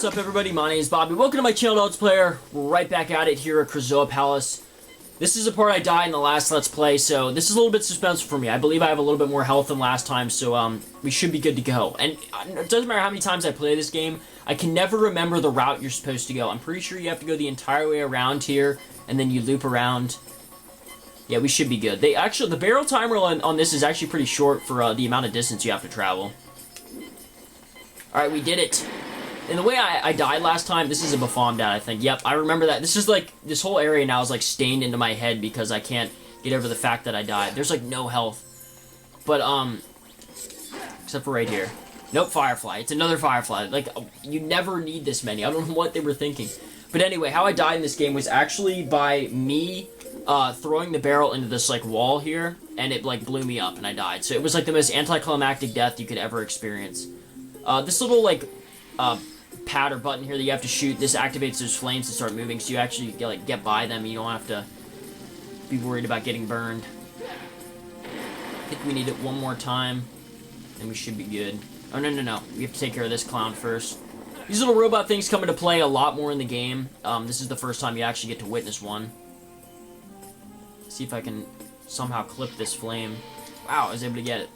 What's up, everybody? My name is Bobby. Welcome to my channel, DeltaPlayer. We're right back at it here at Krazoa Palace. This is a part I died in the last Let's Play, so this is a little bit suspenseful for me. I believe I have a little bit more health than last time, so we should be good to go. And it doesn't matter how many times I play this game, I can never remember the route you're supposed to go. I'm pretty sure you have to go the entire way around here, and then you loop around. Yeah, we should be good. The barrel timer on this is actually pretty short for the amount of distance you have to travel. Alright, we did it. And the way I died last time, this is a Buffon down, I think. Yep, I remember that. This is like, this whole area now is like stained into my head because I can't get over the fact that I died. There's like no health. But, except for right here. Nope, Firefly. It's another Firefly. Like, you never need this many. I don't know what they were thinking. But anyway, how I died in this game was actually by me throwing the barrel into this, like, wall here, and it, like, blew me up, and I died. So it was, like, the most anticlimactic death you could ever experience. This little, like, pad or button here that you have to shoot, this activates those flames to start moving, so you actually get by them. You don't have to be worried about getting burned. I think we need it one more time, and we should be good. Oh, no. We have to take care of this clown first. These little robot things come into play a lot more in the game. This is the first time you actually get to witness one. See if I can somehow clip this flame. Wow, I was able to get it.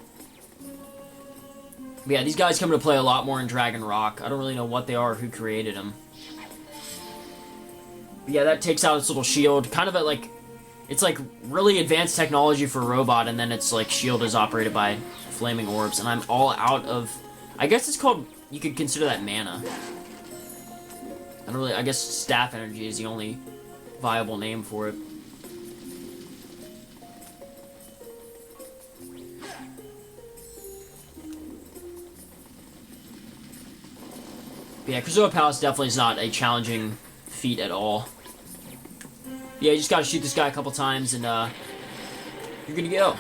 But yeah, these guys come into play a lot more in Dragon Rock. I don't really know what they are or who created them. But yeah, that takes out its little shield. Kind of like, it's like really advanced technology for a robot, and then its like shield is operated by flaming orbs. And I'm all out of, I guess it's called, you could consider that mana. I guess staff energy is the only viable name for it. Yeah, Krazoa Palace definitely is not a challenging feat at all. Yeah, you just gotta shoot this guy a couple times and, you're good to go.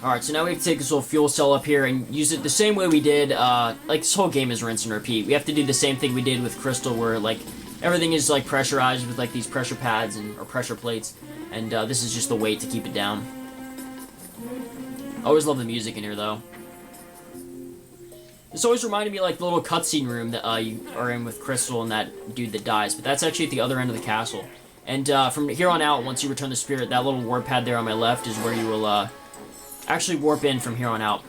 Alright, so now we have to take this little fuel cell up here and use it the same way we did, like, this whole game is rinse and repeat. We have to do the same thing we did with Crystal, where, like, everything is, like, pressurized with, like, these pressure pads or pressure plates, and, this is just the weight to keep it down. I always love the music in here, though. This always reminded me of, like, the little cutscene room that you are in with Crystal and that dude that dies, but that's actually at the other end of the castle. And from here on out, once you return the spirit, that little warp pad there on my left is where you will actually warp in from here on out.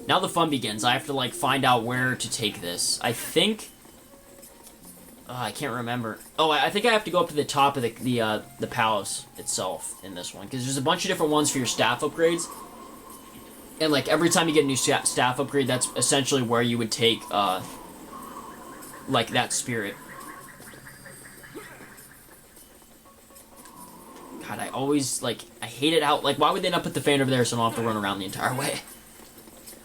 Now the fun begins. I have to, like, find out where to take this. I think... I can't remember. Oh, I think I have to go up to the top of the palace itself in this one, because there's a bunch of different ones for your staff upgrades. And, like, every time you get a new staff upgrade, that's essentially where you would take, like, that spirit. God, I always, like, I hate it out. Like, why would they not put the fan over there so I don't have to run around the entire way?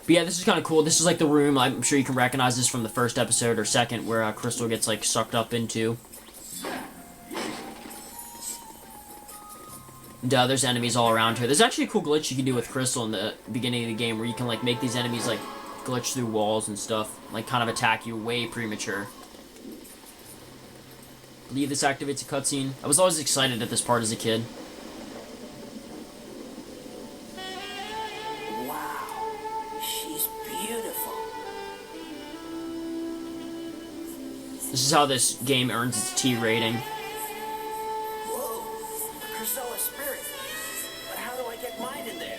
But yeah, this is kind of cool. This is like the room. I'm sure you can recognize this from the first episode or second, where Crystal gets like sucked up into. And there's enemies all around here. There's actually a cool glitch you can do with Crystal in the beginning of the game, where you can like make these enemies like glitch through walls and stuff, like kind of attack you way premature. I believe this activates a cutscene. I was always excited at this part as a kid. This is how this game earns its T rating. Whoa, Krazoa spirit. But how do I get mine in there?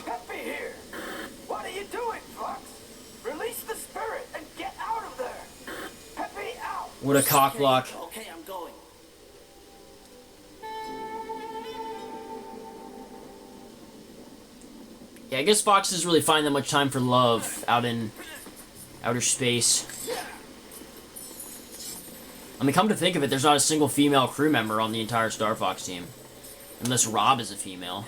Happy here. What are you doing, Fox? Release the spirit and get out of there. Happy out. What a cock block. Okay, I'm going. Yeah, I guess Fox doesn't really find that much time for love out in outer space. I mean, come to think of it, there's not a single female crew member on the entire Starfox team. Unless Rob is a female.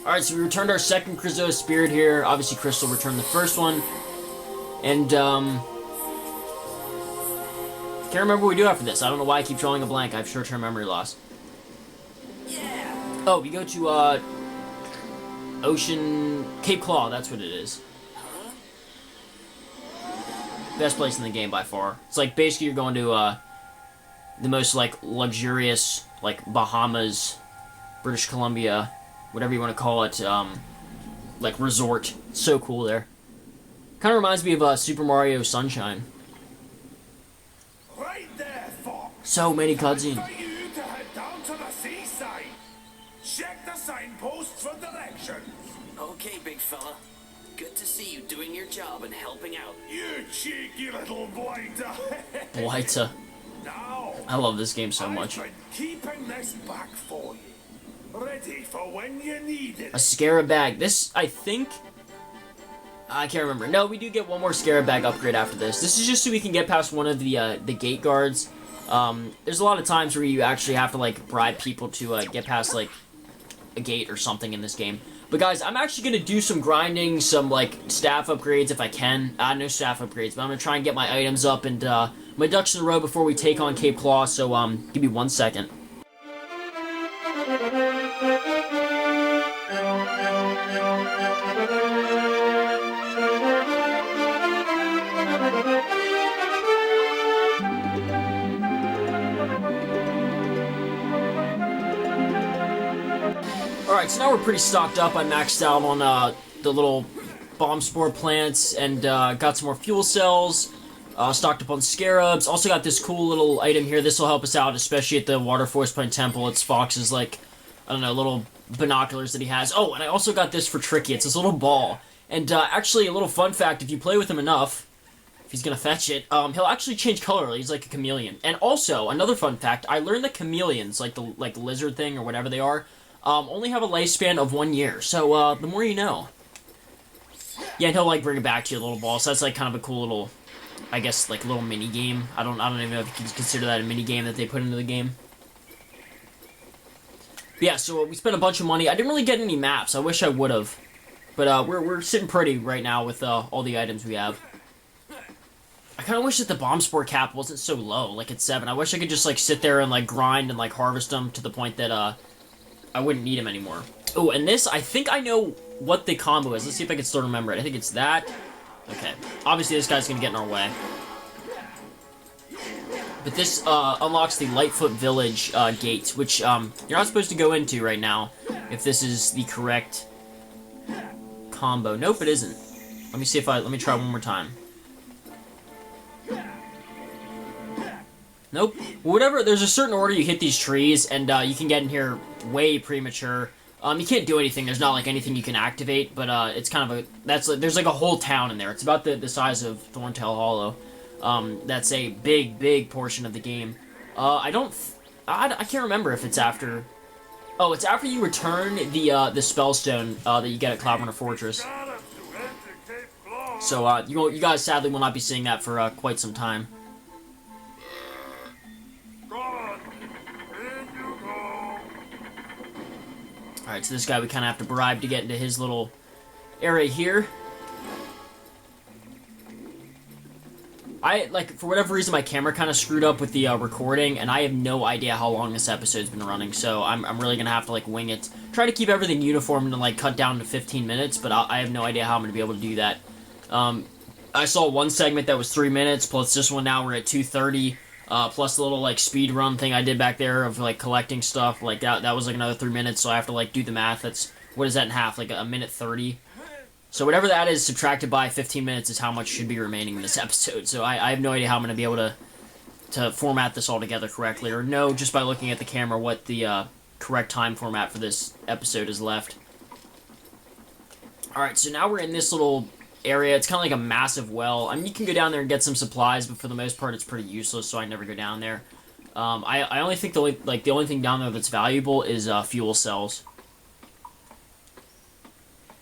Alright, so we returned our second Krizoa Spirit here. Obviously, Crystal returned the first one. And, can't remember what we do after this. I don't know why I keep drawing a blank. I have short-term memory loss. Yeah. Oh, we go to, Ocean... Cape Claw, that's what it is. Best place in the game by far. It's like, basically you're going to, the most, like, luxurious, like, Bahamas, British Columbia, whatever you want to call it, like, resort. So cool there. Kind of reminds me of, Super Mario Sunshine. Right there, Fox. So many cutscenes. I invite you to head down to the seaside. Check the signposts for directions. Okay, big fella. Good to see you doing your job and helping out. You cheeky little blighter. Blighter. Now, I love this game so much. I've been keeping this back for you. Ready for when you need it. A Scarab Bag. This, I think... I can't remember. No, we do get one more Scarab Bag upgrade after this. This is just so we can get past one of the gate guards. There's a lot of times where you actually have to, like, bribe people to get past, like, a gate or something in this game. But guys, I'm actually going to do some grinding, some, like, staff upgrades if I can. No staff upgrades, but I'm going to try and get my items up and my ducks in a row before we take on Cape Claw, so give me 1 second. Alright, so now we're pretty stocked up. I maxed out on the little bomb spore plants and got some more fuel cells. Stocked up on scarabs. Also got this cool little item here. This will help us out, especially at the Water Force Plant Temple. It's Fox's, like, I don't know, little binoculars that he has. Oh, and I also got this for Tricky. It's this little ball. And actually, a little fun fact, if you play with him enough, if he's gonna fetch it, he'll actually change color. He's like a chameleon. And also, another fun fact, I learned that chameleons, like the lizard thing or whatever they are, only have a lifespan of 1 year. So, the more you know. Yeah, and he'll, like, bring it back to you, a little ball. So that's, like, kind of a cool little, I guess, like, little mini-game. I don't even know if you can consider that a mini-game that they put into the game. But yeah, so we spent a bunch of money. I didn't really get any maps. I wish I would have. But, we're sitting pretty right now with, all the items we have. I kind of wish that the bomb spore cap wasn't so low, like at 7. I wish I could just, like, sit there and, like, grind and, like, harvest them to the point that, I wouldn't need him anymore. Oh, and this, I think I know what the combo is. Let's see if I can still remember it. I think it's that. Okay. Obviously, this guy's gonna get in our way. But this, unlocks the Lightfoot Village, gate, which, you're not supposed to go into right now, if this is the correct combo. Nope, it isn't. Let me see if let me try one more time. Nope. Whatever, there's a certain order you hit these trees, and you can get in here way premature. You can't do anything. There's not, like, anything you can activate, but it's kind of there's, like, a whole town in there. It's about the size of Thorntail Hollow. That's a big portion of the game. I can't remember if it's after... Oh, it's after you return the Spellstone, that you get at Cloudrunner Fortress. So, you guys sadly will not be seeing that for, quite some time. Alright, so this guy we kind of have to bribe to get into his little area here. For whatever reason, my camera kind of screwed up with the recording, and I have no idea how long this episode's been running, so I'm really going to have to, like, wing it. Try to keep everything uniform and, like, cut down to 15 minutes, but I have no idea how I'm going to be able to do that. I saw one segment that was 3 minutes, plus this one now we're at 2:30. Plus the little, like, speed run thing I did back there of, like, collecting stuff. Like, that was, like, another 3 minutes, so I have to, like, do the math. That's, what is that in half? Like, a minute 30? So whatever that is subtracted by 15 minutes is how much should be remaining in this episode. So I have no idea how I'm going to be able to format this all together correctly, or know just by looking at the camera what the correct time format for this episode is left. Alright, so now we're in this little area. It's kind of like a massive well. I mean, you can go down there and get some supplies, but for the most part, it's pretty useless, so I never go down there. I only think the only thing down there that's valuable is fuel cells.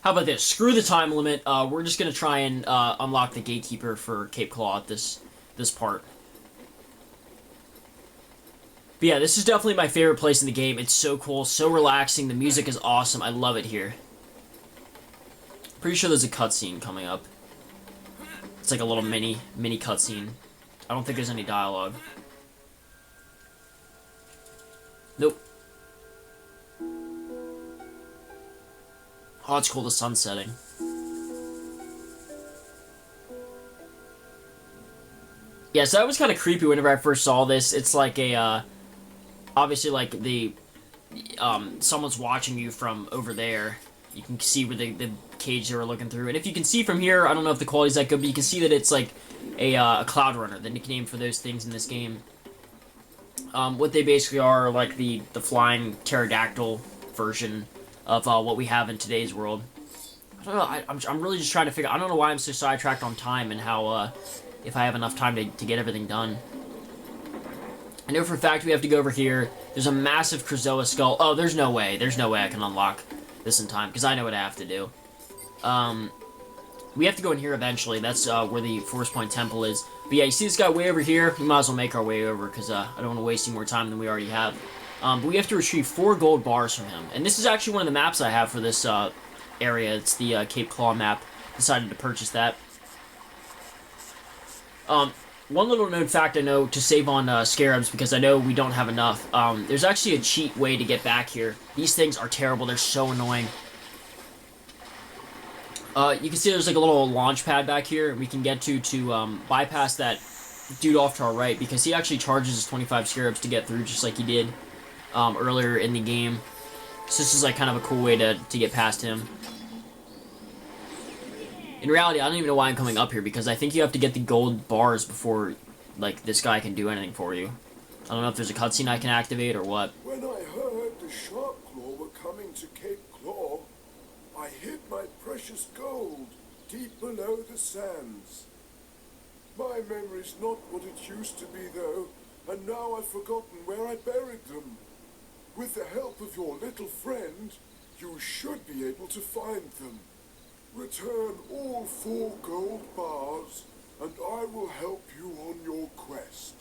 How about this? Screw the time limit. We're just gonna try and unlock the gatekeeper for Cape Claw at this part. But yeah, this is definitely my favorite place in the game. It's so cool, so relaxing. The music is awesome. I love it here. Pretty sure there's a cutscene coming up. It's like a little mini cutscene. I don't think there's any dialogue. Nope. Oh, it's cool, the sun's setting. Yeah, so that was kind of creepy whenever I first saw this. It's like a, obviously like the, someone's watching you from over there. You can see where the cage they were looking through. And if you can see from here, I don't know if the quality's that good, but you can see that it's like a Cloud Runner, the nickname for those things in this game. What they basically are like the flying pterodactyl version of what we have in today's world. I don't know, I'm really just trying to figure, I don't know why I'm so sidetracked on time and how, if I have enough time to get everything done. I know for a fact we have to go over here. There's a massive Krazoa skull. Oh, there's no way I can unlock this in time, because I know what I have to do. We have to go in here eventually. That's where the Force Point Temple is. But yeah, you see this guy way over here? We might as well make our way over, because I don't want to waste any more time than we already have. But we have to retrieve 4 gold bars from him. And this is actually one of the maps I have for this area. It's the Cape Claw map. Decided to purchase that. One little known fact I know to save on scarabs, because I know we don't have enough. There's actually a cheat way to get back here. These things are terrible. They're so annoying. You can see there's like a little launch pad back here we can get to bypass that dude off to our right, because he actually charges us 25 scarabs to get through, just like he did earlier in the game. So this is like kind of a cool way to get past him. In reality, I don't even know why I'm coming up here, because I think you have to get the gold bars before, like, this guy can do anything for you. I don't know if there's a cutscene I can activate or what. When I heard the Shark Claw were coming to Cape Claw, I hid my precious gold deep below the sands. My memory's not what it used to be, though, and now I've forgotten where I buried them. With the help of your little friend, you should be able to find them. Return all 4 gold bars, and I will help you on your quest.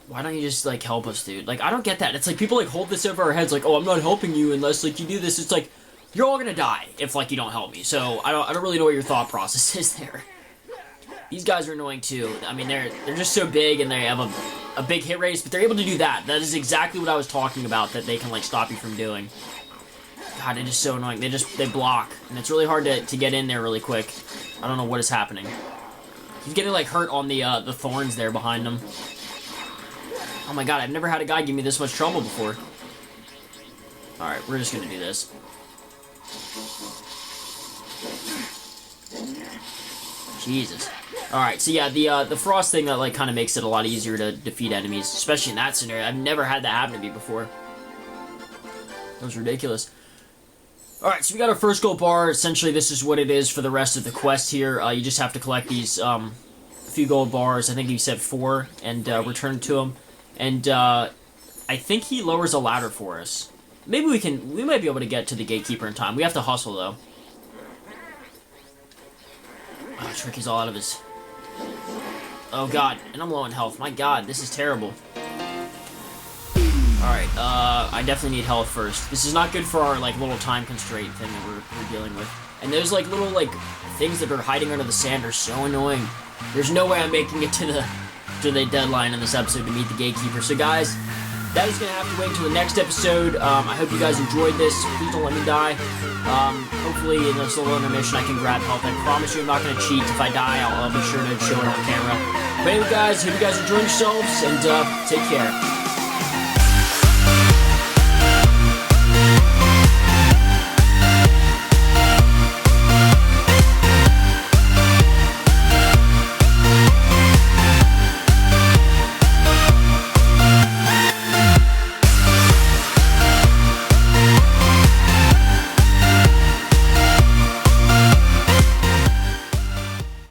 Why don't you just, like, help us, dude? Like, I don't get that. It's like people, like, hold this over our heads, like, oh, I'm not helping you unless, like, you do this. It's like, you're all gonna die if, like, you don't help me. So, I don't really know what your thought process is there. These guys are annoying, too. I mean, they're just so big, and they have a big hit rate, but they're able to do that. That is exactly what I was talking about, that they can, like, stop you from doing. God, they're just so annoying. They block, and it's really hard to get in there really quick. I don't know what is happening. He's getting, like, hurt on the thorns there behind him. Oh my god, I've never had a guy give me this much trouble before. Alright, we're just gonna do this. Jesus. Alright, so yeah, the frost thing that, like, kind of makes it a lot easier to defeat enemies, especially in that scenario. I've never had that happen to me before. That was ridiculous. Alright, so we got our first gold bar. Essentially, this is what it is for the rest of the quest here. You just have to collect these few gold bars. I think he said 4, and return to him. And I think he lowers a ladder for us. Maybe we might be able to get to the gatekeeper in time. We have to hustle, though. Oh, Tricky's all out of his... Oh, God. And I'm low on health. My God, this is terrible. Alright, I definitely need health first. This is not good for our, like, little time constraint thing that we're dealing with. And those, like, little, like, things that are hiding under the sand are so annoying. There's no way I'm making it to the deadline in this episode to meet the gatekeeper. So, guys, that is going to have to wait until the next episode. I hope you guys enjoyed this. Please don't let me die. Hopefully, in this little intermission, I can grab health. I promise you I'm not going to cheat. If I die, I'll be sure to show it on camera. But anyway, guys, hope you guys enjoyed yourselves, and take care.